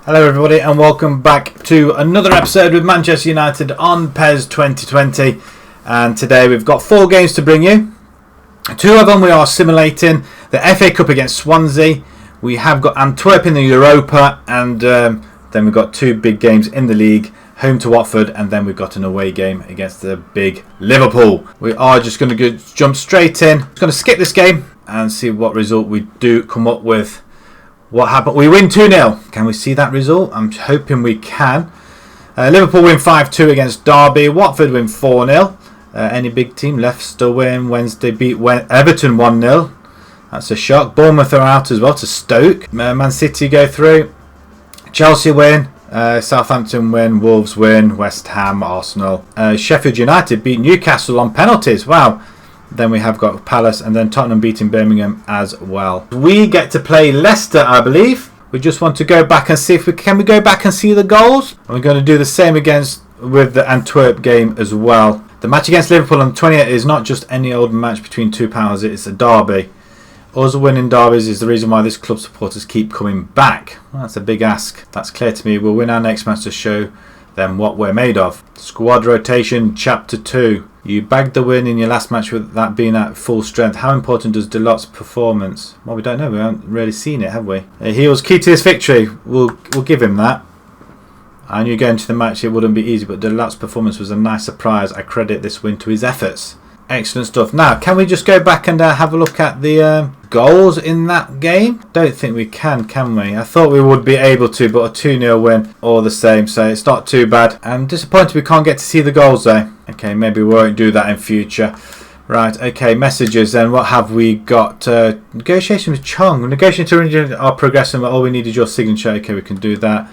Hello everybody and welcome back to another episode with Manchester United on PES 2020, and today we've got 4 games to bring you. 2 of them we are simulating the FA Cup against Swansea. We have got Antwerp in the Europa, and then we've got 2 big games in the league, home to Watford, and then we've got an away game against the big Liverpool. We are just going to jump straight in. Just going to skip this game and see what result we do come up with. What happened? We win 2-0. Can we see that result? I'm hoping we can. Liverpool win 5-2 against Derby. Watford win 4-0. Any big team? Leicester win. Wednesday beat Everton 1-0. That's a shock. Bournemouth are out as well to Stoke. Man City go through. Chelsea win. Southampton win. Wolves win. West Ham, Arsenal. Sheffield United beat Newcastle on penalties. Wow. Then we have got Palace, and then Tottenham beating Birmingham as well. We get to play Leicester, I believe. We just want to go back and see if we can go back and see the goals. And we're going to do the same with the Antwerp game as well. The match against Liverpool on the 28th is not just any old match between 2 powers. It's a derby. Us winning derbies is the reason why this club supporters keep coming back. Well, that's a big ask. That's clear to me. We'll win our next match to show them what we're made of. Squad rotation, chapter 2. You bagged the win in your last match with that being at full strength. How important does Delot's performance? Well, we don't know. We haven't really seen it, have we? He was key to this victory. We'll give him that. I knew going to the match it wouldn't be easy, but Delot's performance was a nice surprise. I credit this win to his efforts. Excellent stuff. Now, can we just go back and have a look at the goals in that game? Don't think we can we? I thought we would be able to, but a 2-0 win all the same, so it's not too bad. I'm disappointed we can't get to see the goals though. Okay, maybe we won't do that in future. Right, okay, messages then. What have we got? Negotiation with Chong. Negotiations are progressing, but all we need is your signature. Okay, we can do that.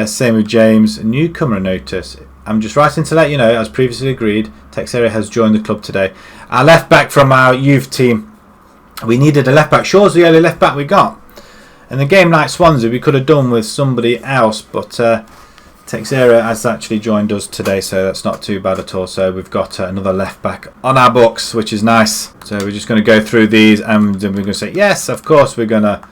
Same with James. Newcomer notice. I'm just writing to let you know, as previously agreed, Texera has joined the club today. Our left back from our youth team. We needed a left back. Shaw's the only left back we got. In a game like Swansea, we could have done with somebody else, but Texera has actually joined us today, so that's not too bad at all. So we've got another left back on our books, which is nice. So we're just going to go through these, and then we're going to say, yes, of course, we're going to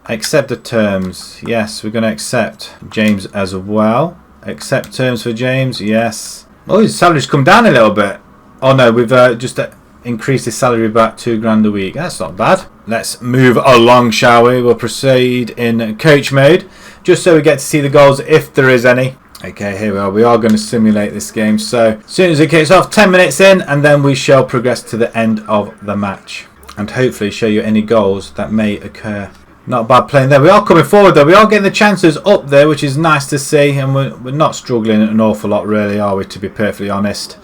accept the terms. Yes, we're going to accept James as well. Accept terms for James, yes. Oh, his salary's come down a little bit. Oh no, we've just increased his salary about $2,000 a week. That's not bad. Let's move along, shall we? We'll proceed in coach mode, just so we get to see the goals if there is any. Okay, here we are. We are going to simulate this game. So as soon as it kicks off, 10 minutes in, and then we shall progress to the end of the match, and hopefully show you any goals that may occur. Not bad playing there. We are coming forward though. We are getting the chances up there, which is nice to see, and we're not struggling an awful lot really, are we, to be perfectly honest.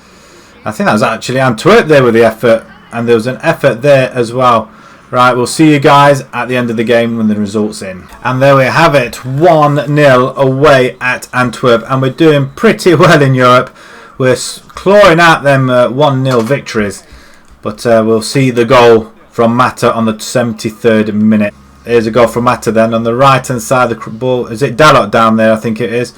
I think that was actually Antwerp there with the effort, and there was an effort there as well. Right, we'll see you guys at the end of the game when the result's in. And there we have it, 1-0 away at Antwerp, and we're doing pretty well in Europe. We're clawing out them 1-0 victories, but we'll see the goal from Mata on the 73rd minute. Here's a goal from Mata then on the right hand side of the ball. Is it Dalot down there? I think it is.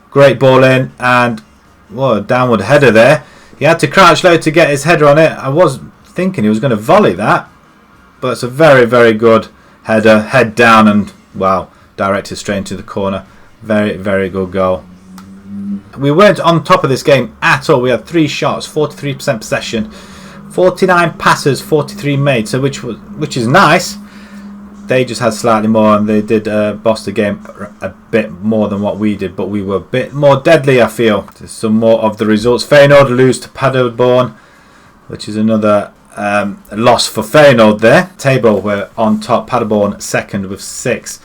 Great ball in, and what a downward header there. He had to crouch low to get his header on it. I was thinking he was going to volley that, but it's a very, very good header. Head down and, wow, directed straight into the corner. Very, very good goal. We weren't on top of this game at all. We had 3 shots, 43% possession, 49 passes, 43 made, so which is nice. They just had slightly more, and they did boss the game a bit more than what we did, but we were a bit more deadly, I feel. There's some more of the results. Feyenoord lose to Paderborn, which is another loss for Feyenoord there. Table, we're on top. Paderborn second with 6.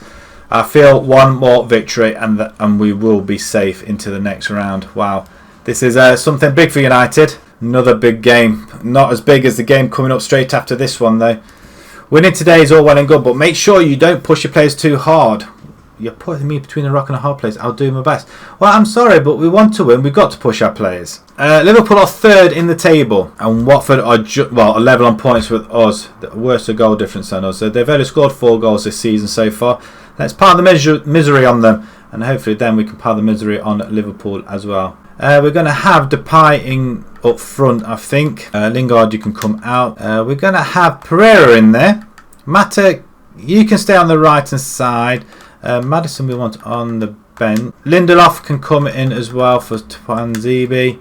I feel one more victory, and we will be safe into the next round. Wow, this is something big for United. Another big game. Not as big as the game coming up straight after this one, though. Winning today is all well and good, but make sure you don't push your players too hard. You're putting me between a rock and a hard place. I'll do my best. Well, I'm sorry, but we want to win. We've got to push our players. Liverpool are 3rd in the table, and Watford are a level on points with us. The worse goal difference than us. So they've only scored 4 goals this season so far. Let's pile the misery on them, and hopefully then we can pile the misery on Liverpool as well. We're going to have Depay in up front, I think. Lingard, you can come out. We're going to have Pereira in there. Mata, you can stay on the right hand side. Madison we want on the bench. Lindelof can come in as well for Twanzebe.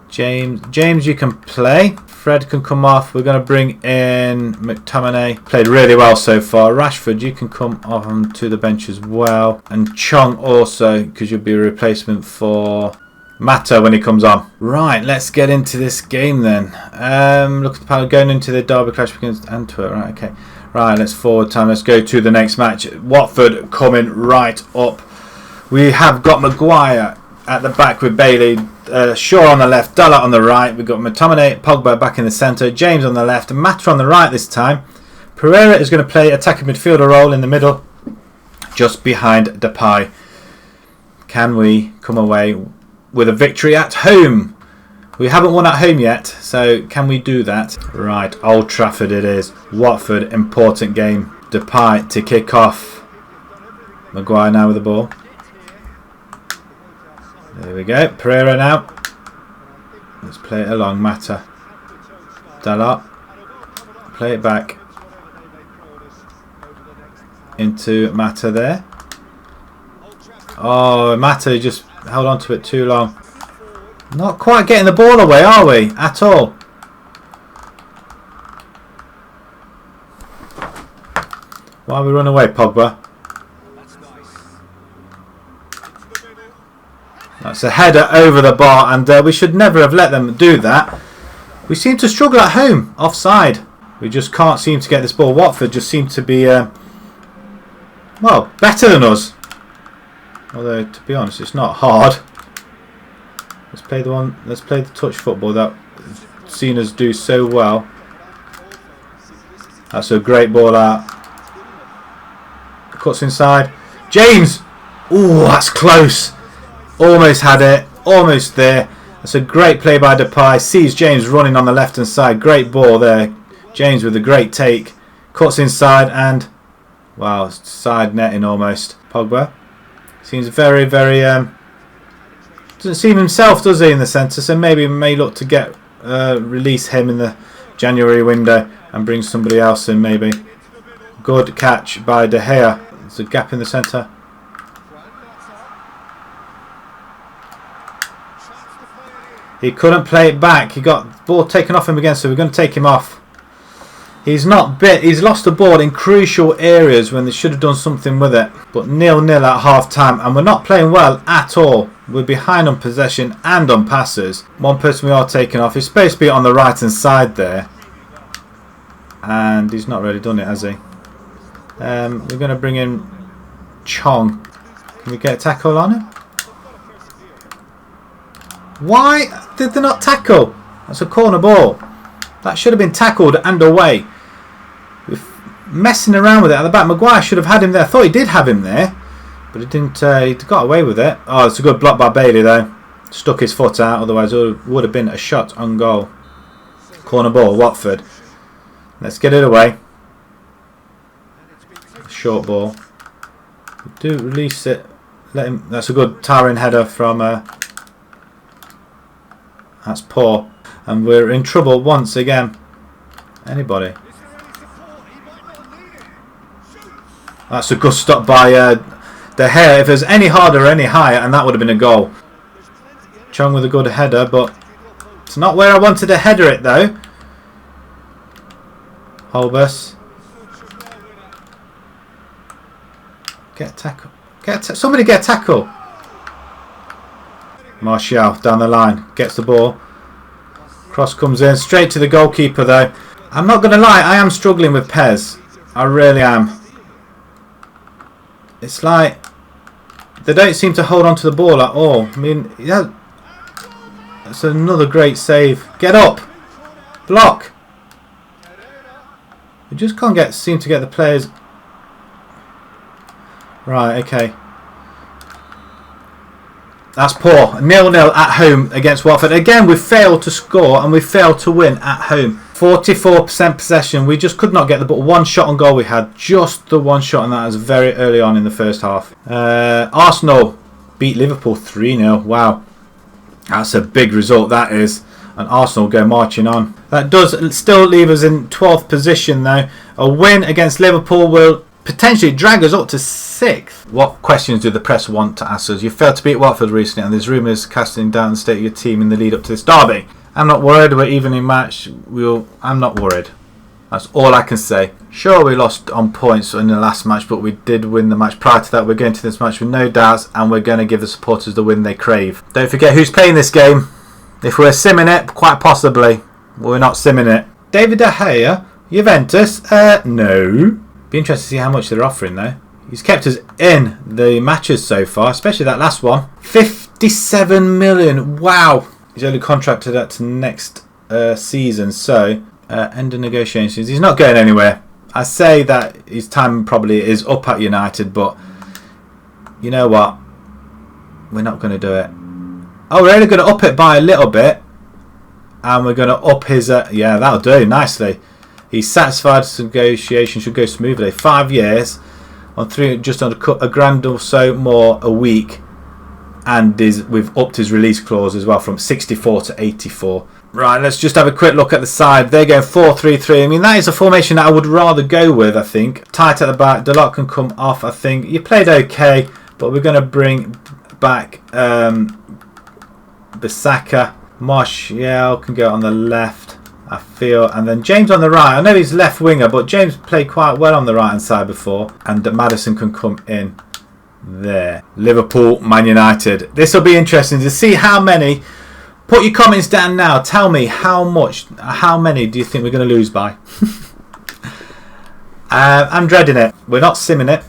James, you can play. Fred can come off. We're going to bring in McTominay. Played really well so far. Rashford, you can come on to the bench as well. And Chong also, because you'll be a replacement for Mata when he comes on. Right, let's get into this game then. Look at the panel going into the derby clash against Antwerp. Right, okay. Right, let's forward time. Let's go to the next match. Watford coming right up. We have got Maguire at the back with Bailey. Shaw on the left, Dalla on the right. We've got McTominay, Pogba back in the centre, James on the left, and Mata on the right this time. Pereira is going to play attacking midfielder role in the middle, just behind Depay. Can we come away with a victory at home? We haven't won at home yet, so can we do that? Right, Old Trafford it is. Watford, important game. Depay to kick off. Maguire now with the ball. There we go. Pereira now. Let's play it along. Mata. Dalla. Play it back. Into Mata there. Oh, Mata just held on to it too long. Not quite getting the ball away, are we? At all. Why we run away, Pogba? That's a header over the bar, and we should never have let them do that. We seem to struggle at home, offside. We just can't seem to get this ball. Watford just seem to be, well, better than us. Although, to be honest, it's not hard. Let's play the one. Let's play the touch football that seen us do so well. That's a great ball out. Cuts inside. James. Ooh, that's close. Almost had it. Almost there. That's a great play by Depay. Sees James running on the left hand side. Great ball there. James with a great take. Cuts inside and wow, side netting almost. Pogba seems very, very doesn't seem himself, does he, in the centre? So maybe we may look to get release him in the January window and bring somebody else in. Maybe. Good catch by De Gea. There's a gap in the centre. He couldn't play it back. He got the ball taken off him again, so we're going to take him off. He's not bit. He's lost the ball in crucial areas when they should have done something with it. But 0-0 at half time, and we're not playing well at all. We're behind on possession and on passes. One person we are taking off. He's supposed to be on the right hand side there, and he's not really done it, has he? We're going to bring in Chong. Can we get a tackle on him? Why did they not tackle? That's a corner ball. That should have been tackled and away. We're messing around with it at the back. Maguire should have had him there. I thought he did have him there, but he didn't. He got away with it. Oh, it's a good block by Bailey though. Stuck his foot out. Otherwise, it would have been a shot on goal. Corner ball, Watford. Let's get it away. Short ball. Do release it. Let him. That's a good towering header from. That's poor. And we're in trouble once again. Anybody? That's a good stop by De Gea. If there's any harder or any higher, and that would have been a goal. Chong with a good header, but it's not where I wanted to header it though. Holbus. Get a tackle. Somebody get a tackle. Martial down the line. Gets the ball. Cross comes in. Straight to the goalkeeper though. I'm not going to lie. I am struggling with PES. I really am. It's like they don't seem to hold on to the ball at all. I mean, yeah, that's another great save. Get up. Block. We just can't seem to get the players. Right, okay. That's poor. 0-0 at home against Watford. Again, we failed to score and we failed to win at home. 44% possession. We just could not get the ball. One shot on goal we had. Just the one shot, and that was very early on in the first half. Arsenal beat Liverpool 3-0. Wow. That's a big result, that is. And Arsenal go marching on. That does still leave us in 12th position though. A win against Liverpool will potentially drag us up to 6th. What questions do the press want to ask us? You failed to beat Watford recently and there's rumours casting down the state of your team in the lead up to this derby. I'm not worried. We're evenly matched. I'm not worried. That's all I can say. Sure, we lost on points in the last match, but we did win the match prior to that. We're going to this match with no doubts, and we're going to give the supporters the win they crave. Don't forget who's playing this game. If we're simming it, quite possibly. We're not simming it. David De Gea, Juventus? No. Be interested to see how much they're offering, though. He's kept us in the matches so far, especially that last one. 57 million. Wow. He's only contracted that to next season, so end of negotiations. He's not going anywhere. I say that his time probably is up at United, but you know what? We're not going to do it. Oh, we're only going to up it by a little bit, and we're going to up his. Yeah, that'll do nicely. He's satisfied. His negotiation should go smoothly. 5 years on just under a grand or so more a week. And we've upped his release clause as well from 64 to 84. Right, let's just have a quick look at the side. They're going 4-3-3. I mean, that is a formation that I would rather go with, I think. Tight at the back. Delort can come off, I think. You played okay, but we're going to bring back Bissaka. Martial can go on the left, I feel. And then James on the right. I know he's left winger, but James played quite well on the right-hand side before. And Maddison can come in there. Liverpool, Man United. This will be interesting to see how many. Put your comments down now. Tell me how many do you think we're going to lose by? I'm dreading it. We're not simming it.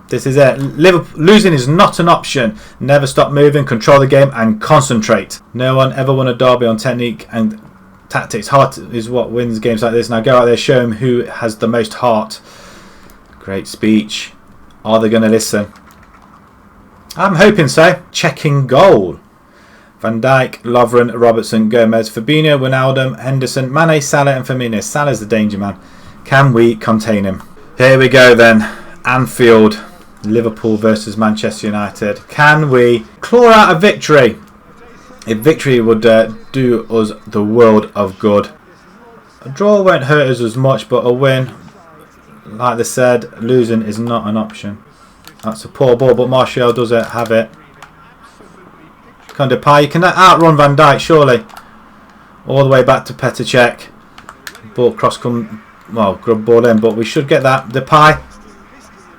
This is it. Losing is not an option. Never stop moving, control the game and concentrate. No one ever won a derby on technique and tactics. Heart is what wins games like this. Now go out there, show them who has the most heart. Great speech. Are they going to listen? I'm hoping so. Checking goal. Van Dijk, Lovren, Robertson, Gomez, Fabinho, Wijnaldum, Henderson, Mane, Salah and Firmino. Salah's the danger man. Can we contain him? Here we go then. Anfield, Liverpool versus Manchester United. Can we claw out a victory? A victory would do us the world of good. A draw won't hurt us as much, but a win, like they said, losing is not an option. That's a poor ball, but Martial does have it. Come on, Depay, you can outrun Van Dijk, surely. All the way back to Petr Cech. Ball cross come, well, grub ball in, but we should get that. Depay.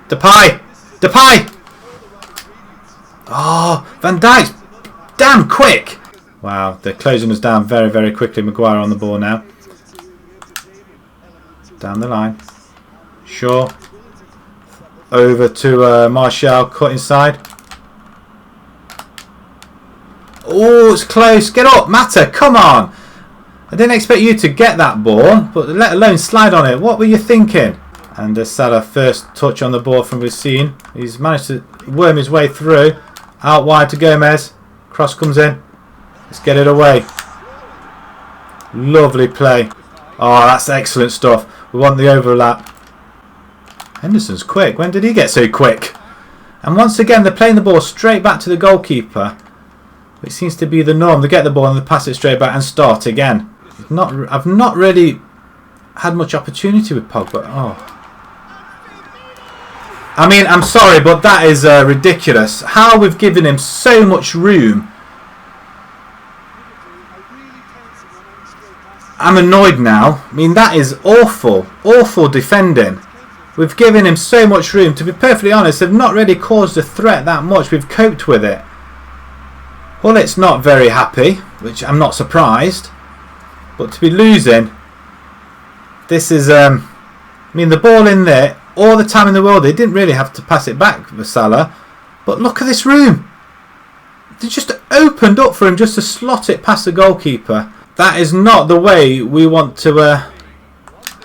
Depay! Depay! Oh, Van Dijk's damn quick! Wow, they're closing us down very, very quickly. Maguire on the ball now. Down the line. Shaw. Over to Martial, cut inside. Oh, it's close. Get up, Mata, come on. I didn't expect you to get that ball, but let alone slide on it. What were you thinking? And Salah first touch on the ball from Racine. He's managed to worm his way through. Out wide to Gomez. Cross comes in. Let's get it away. Lovely play. Oh, that's excellent stuff. We want the overlap. Henderson's quick. When did he get so quick? And once again, they're playing the ball straight back to the goalkeeper. Which seems to be the norm. They get the ball and they pass it straight back and start again. I've not really had much opportunity with Pogba. Oh. I mean, I'm sorry, but that is ridiculous. How we've given him so much room. I'm annoyed now. I mean, that is awful. Awful defending. We've given him so much room. To be perfectly honest, they've not really caused a threat that much. We've coped with it. Well, it's not very happy, which I'm not surprised. But to be losing, this is, I mean, the ball in there, all the time in the world, they didn't really have to pass it back for Salah. But look at this room. They just opened up for him just to slot it past the goalkeeper. That is not the way we want to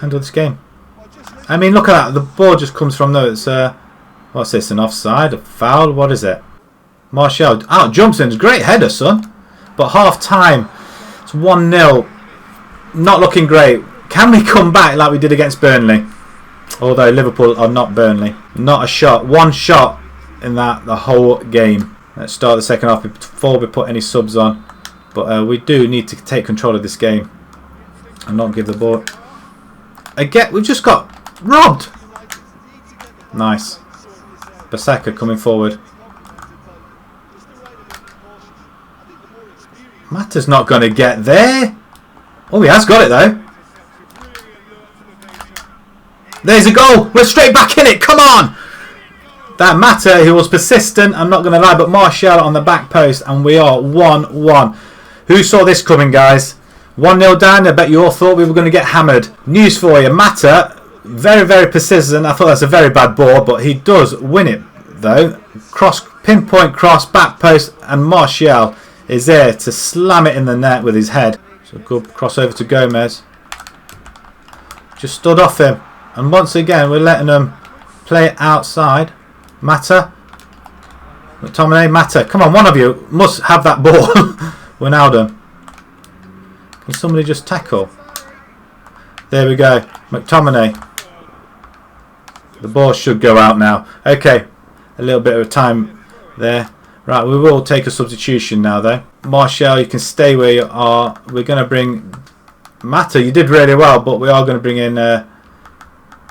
handle this game. I mean, look at that. The ball just comes from there. It's, what's this, an offside? A foul? What is it? Martial out jumps in. Great header, son. But half time, it's 1-0. Not looking great. Can we come back like we did against Burnley? Although Liverpool are not Burnley. Not a shot. One shot in that the whole game. Let's start the second half before we put any subs on. But we do need to take control of this game and not give the ball. Again, we've just got robbed. Nice. Baseka coming forward. Mata's not going to get there. Oh, he has got it though. There's a goal. We're straight back in it. Come on. That Mata, he was persistent, I'm not going to lie, but Martial on the back post, and we are 1-1. Who saw this coming, guys? 1-0 down. I bet you all thought we were going to get hammered. News for you. Mata, very, very persistent. I thought that's a very bad ball, but he does win it, though. Pinpoint cross, back post, and Martial is there to slam it in the net with his head. So good crossover to Gomez. Just stood off him. And once again, we're letting them play it outside. Mata. McTominay, Mata. Come on, one of you must have that ball. Wijnaldum. Can somebody just tackle? There we go. McTominay. The ball should go out now. Okay. A little bit of time there. Right, we will take a substitution now though. Martial, you can stay where you are. We're going to bring Mata. You did really well, but we are going to bring in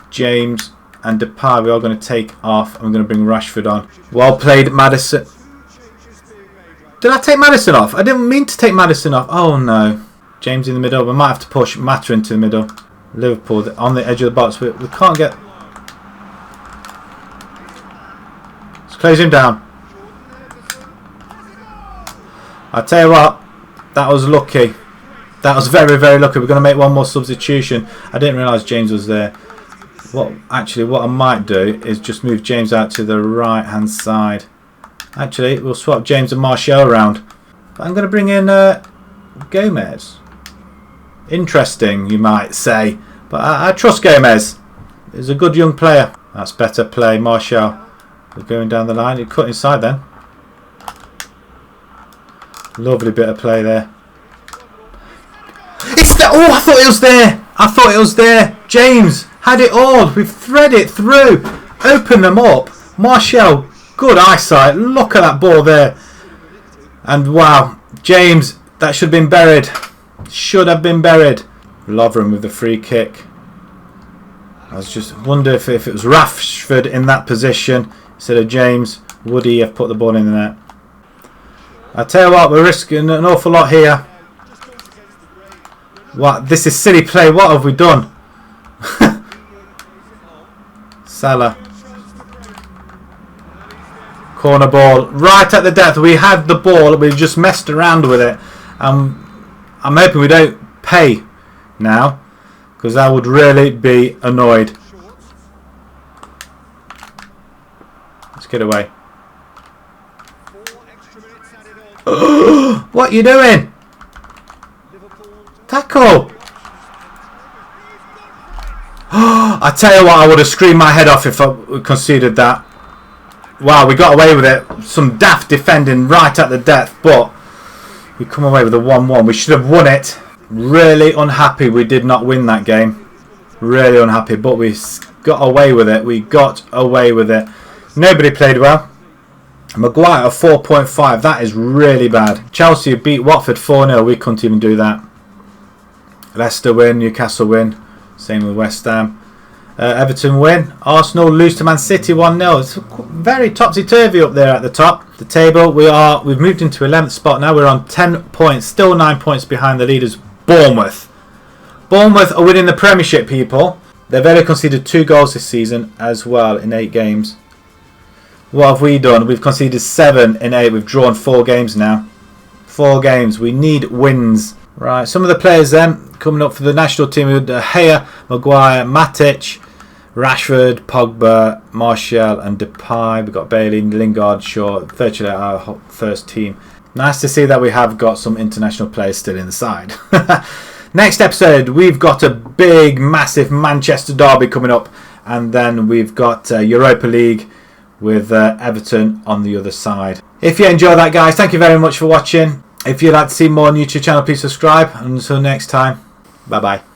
James and Depay. We are going to take off. I'm going to bring Rashford on. Well played, Maddison. Did I take Maddison off? I didn't mean to take Maddison off. Oh no. James in the middle. We might have to push Mata into the middle. Liverpool on the edge of the box. We can't get... Let's close him down. I tell you what, that was lucky. That was very, very lucky. We're going to make one more substitution. I didn't realise James was there. What I might do is just move James out to the right hand side. Actually, we'll swap James and Martial around. But I'm going to bring in Gomez. Interesting, you might say. But I trust Gomez. He's a good young player. That's better play. Martial. We're going down the line. He cut inside then. Lovely bit of play there. It's the... Oh, I thought it was there. I thought it was there. James had it all. We've thread it through. Open them up. Martial, good eyesight. Look at that ball there. And wow, James, that should have been buried. Should have been buried. Lovren with the free kick. I was just wondering if it was Rashford in that position instead of James. Would he have put the ball in the net? I tell you what, we're risking an awful lot here. What? This is silly play. What have we done? Salah. Corner ball. Right at the depth. We had the ball. We just messed around with it. I'm hoping we don't pay now, because I would really be annoyed. Let's get away. What are you doing? Tackle. I tell you what, I would have screamed my head off if I conceded that. Wow, we got away with it. Some daft defending right at the depth, but we come away with a 1-1. We should have won it. Really unhappy we did not win that game. Really unhappy, but we got away with it. We got away with it. Nobody played well. Maguire 4.5. That is really bad. Chelsea beat Watford 4-0. We couldn't even do that. Leicester win. Newcastle win. Same with West Ham. Everton win. Arsenal lose to Man City 1-0. It's very topsy-turvy up there at the top. The table, we've moved into 11th spot now. We're on 10 points. Still 9 points behind the leaders, Bournemouth. Bournemouth are winning the Premiership, people. They've only conceded 2 goals this season as well in 8 games. What have we done? We've conceded 7 in 8. We've drawn 4 games now. 4 games. We need wins. Right, some of the players then coming up for the national team with Gea, Maguire, Matic, Rashford, Pogba, Martial and Depay. We've got Bailey, Lingard, Shaw, virtually our first team. Nice to see that we have got some international players still in the side. Next episode, we've got a big, massive Manchester derby coming up. And then we've got Europa League with Everton on the other side. If you enjoyed that, guys, thank you very much for watching. If you'd like to see more on YouTube channel, please subscribe. And until next time, bye-bye.